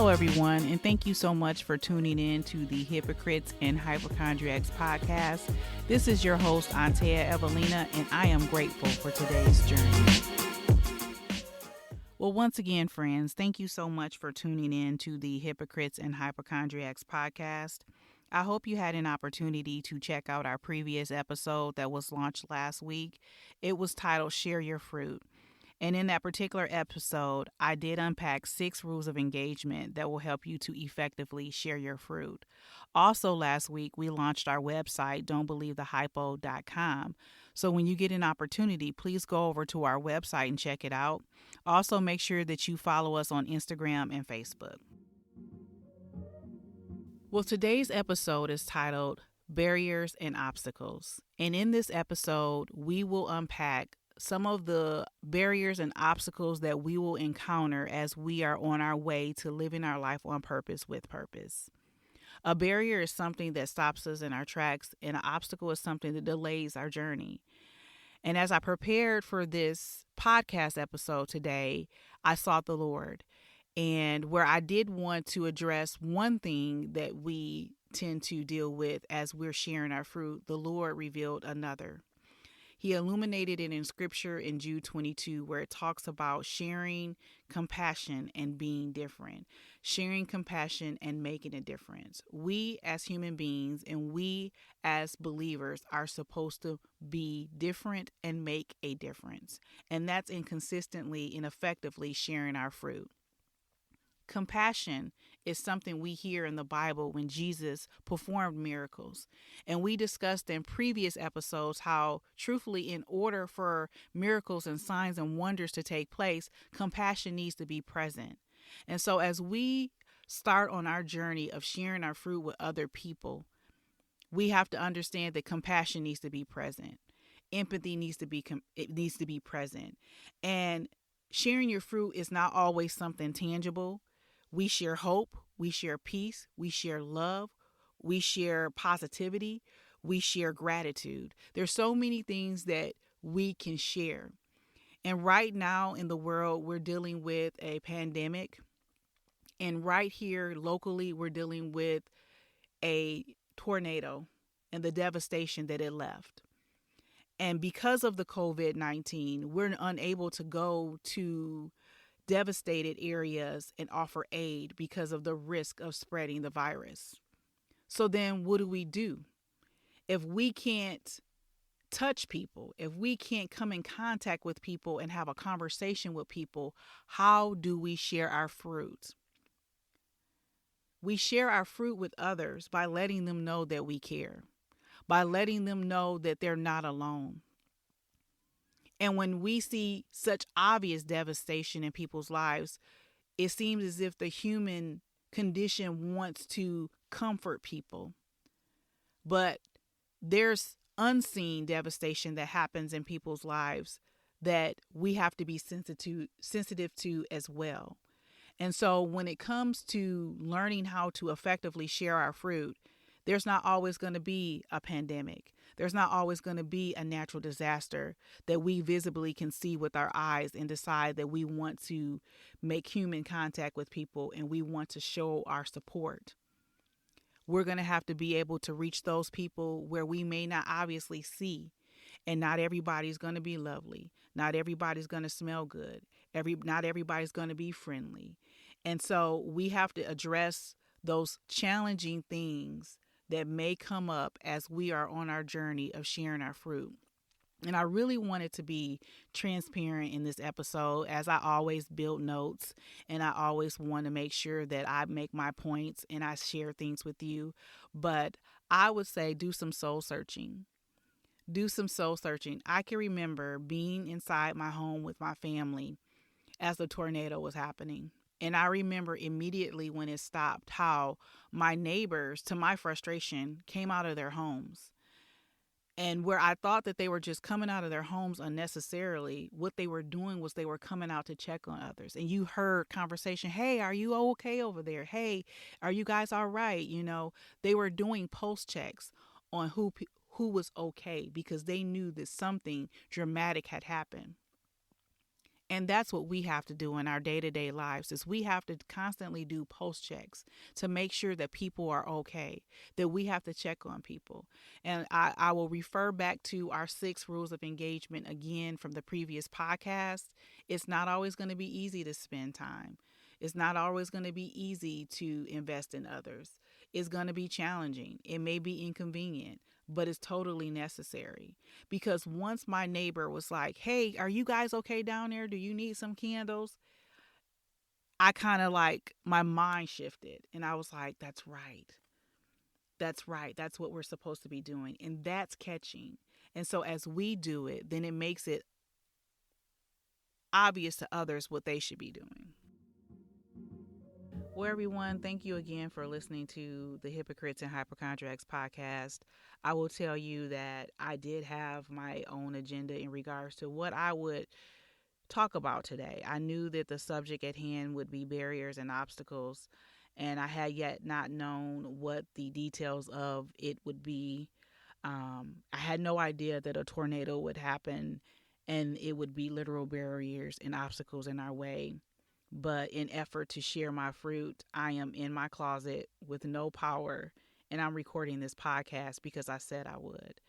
Hello, everyone, and thank you so much for tuning in to the Hypocrites and Hypochondriacs podcast. This is your host, Antea Evelina, and I am grateful for today's journey. Well, once again, friends, thank you so much for tuning in to the Hypocrites and Hypochondriacs podcast. I hope you had an opportunity to check out our previous episode that was launched last week. It was titled Share Your Fruit. And in that particular episode, I did unpack 6 rules of engagement that will help you to effectively share your fruit. Also, last week, we launched our website, don'tbelievethehypo.com. So when you get an opportunity, please go over to our website and check it out. Also, make sure that you follow us on Instagram and Facebook. Well, today's episode is titled Barriers and Obstacles. And in this episode, we will unpack some of the barriers and obstacles that we will encounter as we are on our way to living our life on purpose with purpose. A barrier is something that stops us in our tracks, and an obstacle is something that delays our journey. And as I prepared for this podcast episode today, I sought the Lord. And where I did want to address one thing that we tend to deal with as we're sharing our fruit, the Lord revealed another. He illuminated it in scripture in Jude 22, where it talks about sharing compassion and being different, sharing compassion and making a difference. We as human beings and we as believers are supposed to be different and make a difference. And that's in consistently and effectively sharing our fruit. Compassion is something we hear in the Bible when Jesus performed miracles. And we discussed in previous episodes how, truthfully, in order for miracles and signs and wonders to take place, compassion needs to be present. And so as we start on our journey of sharing our fruit with other people, we have to understand that compassion needs to be present. Empathy needs to be present. And sharing your fruit is not always something tangible. We share hope, we share peace, we share love, we share positivity, we share gratitude. There's so many things that we can share. And right now in the world, we're dealing with a pandemic. And right here locally, we're dealing with a tornado and the devastation that it left. And because of the COVID-19, we're unable to go to devastated areas and offer aid because of the risk of spreading the virus. So then what do? If we can't touch people, if we can't come in contact with people and have a conversation with people, how do we share our fruit? We share our fruit with others by letting them know that we care, by letting them know that they're not alone. And when we see such obvious devastation in people's lives, it seems as if the human condition wants to comfort people. But there's unseen devastation that happens in people's lives that we have to be sensitive to as well. And so when it comes to learning how to effectively share our fruit, there's not always going to be a pandemic. There's not always going to be a natural disaster that we visibly can see with our eyes and decide that we want to make human contact with people and we want to show our support. We're going to have to be able to reach those people where we may not obviously see. And not everybody's going to be lovely. Not everybody's going to smell good. Not everybody's going to be friendly. And so we have to address those challenging things that may come up as we are on our journey of sharing our fruit. And I really wanted to be transparent in this episode, as I always build notes and I always want to make sure that I make my points and I share things with you. But I would say do some soul searching. Do some soul searching. I can remember being inside my home with my family as the tornado was happening. And I remember immediately when it stopped how my neighbors, to my frustration, came out of their homes. And where I thought that they were just coming out of their homes unnecessarily, what they were doing was they were coming out to check on others. And you heard conversation, hey, are you okay over there? Hey, are you guys all right? You know, they were doing post checks on who was okay because they knew that something dramatic had happened. And that's what we have to do in our day-to-day lives is we have to constantly do post checks to make sure that people are okay, that we have to check on people. And I will refer back to our 6 rules of engagement again from the previous podcast. It's not always going to be easy to spend time. It's not always going to be easy to invest in others. It's going to be challenging. It may be inconvenient, but it's totally necessary. Because once my neighbor was like, "Hey, are you guys okay down there? Do you need some candles?" I kind of like my mind shifted and I was like, "That's right. That's right. That's what we're supposed to be doing." And that's catching. And so as we do it, then it makes it obvious to others what they should be doing. Well, everyone, thank you again for listening to the Hypocrites and Hypochondriacs podcast. I will tell you that I did have my own agenda in regards to what I would talk about today. I knew that the subject at hand would be barriers and obstacles, and I had yet not known what the details of it would be. I had no idea that a tornado would happen and it would be literal barriers and obstacles in our way. But in effort to share my fruit, I am in my closet with no power and I'm recording this podcast because I said I would.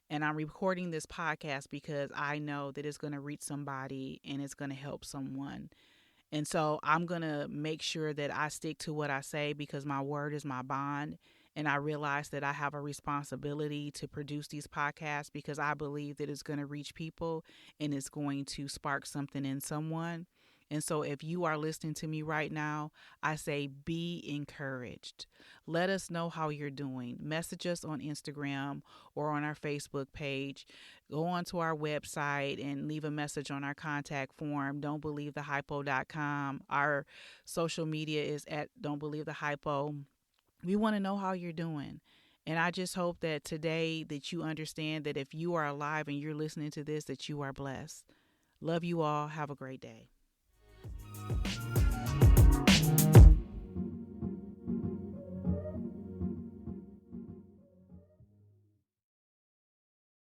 And I'm recording this podcast because I know that it's going to reach somebody and it's going to help someone. And so I'm going to make sure that I stick to what I say because my word is my bond. And I realize that I have a responsibility to produce these podcasts because I believe that it's going to reach people and it's going to spark something in someone. And so if you are listening to me right now, I say be encouraged. Let us know how you're doing. Message us on Instagram or on our Facebook page. Go onto our website and leave a message on our contact form, don'tbelievethehypo.com. Our social media is at Don't Believe the Hypo. We want to know how you're doing. And I just hope that today that you understand that if you are alive and you're listening to this, that you are blessed. Love you all. Have a great day.